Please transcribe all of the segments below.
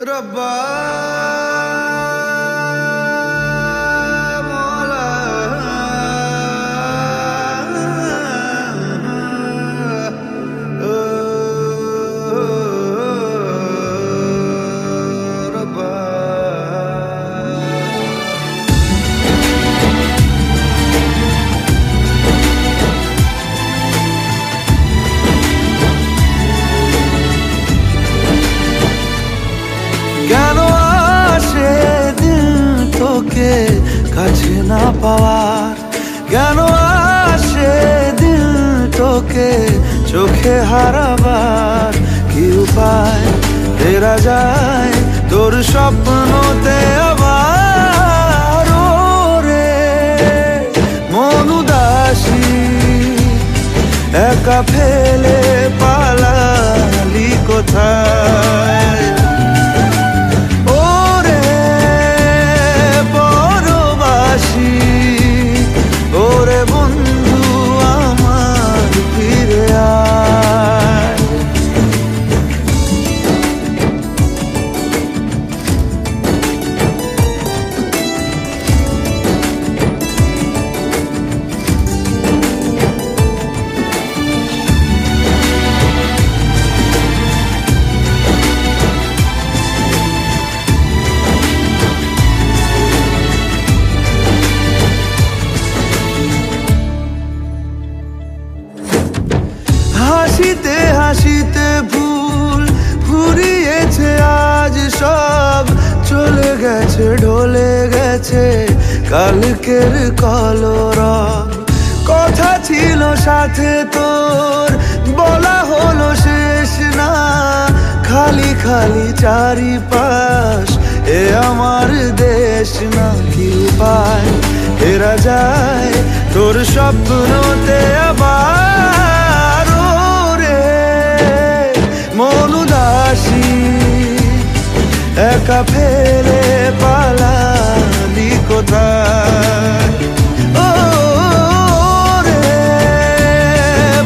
रब्बा मौला रब्बा কেন আসে দিল তোকে কাছে না পাওয়ার, কেন আসে দিল তোকে চোখে হারাবার, কি উপায় ফেরা যায় তোর স্বপ্নতে আবার। ওরে মন উদাসী একা ফেলে পালালি কোথায়, ওরে বন্ধু আমার ফিরে আয়। হাসিতে হাসিতে ভুল ফুরিয়েছে আজ সব, চলে গেছে ঢলে গেছে কালকের কলরব। কথা ছিল সাথে তোর বলা হলো শেষ না, খালি খালি চারিপাশ এ আমার দেশ না, কি উপায় ফেরা যায় তোর স্বপ্নতে আবার। মন উদাসী একা ফেলে পালালি কোথায়, ও রে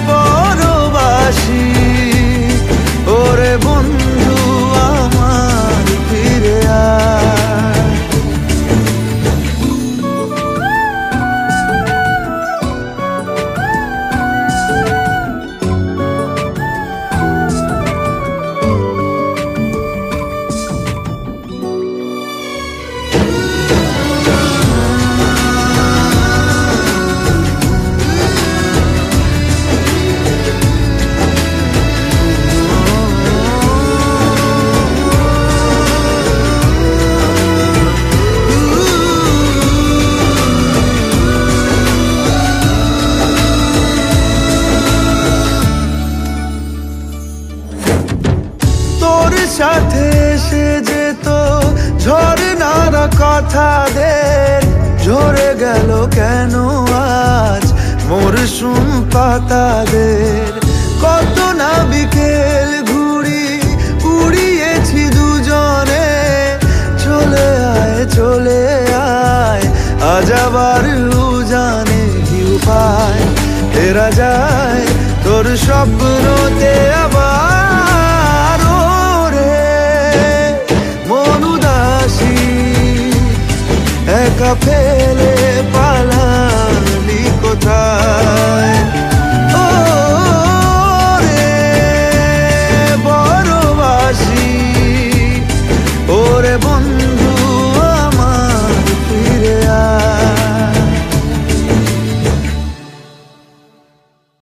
পরবাসী ওরে বন্ধু আমার ফিরে আয়। সাথে এসে যেত ঝরনার কথাদের, ঝরে গেল কেন আজ মরশুম পাতাদের। কত না বিকেল ঘুড়ি উড়িয়েছি দুজনে, চলে আয় আজ আবার উজানে, কি উপায় ফেরা যায় তোর স্বপ্নতে আবার। একা ফেলে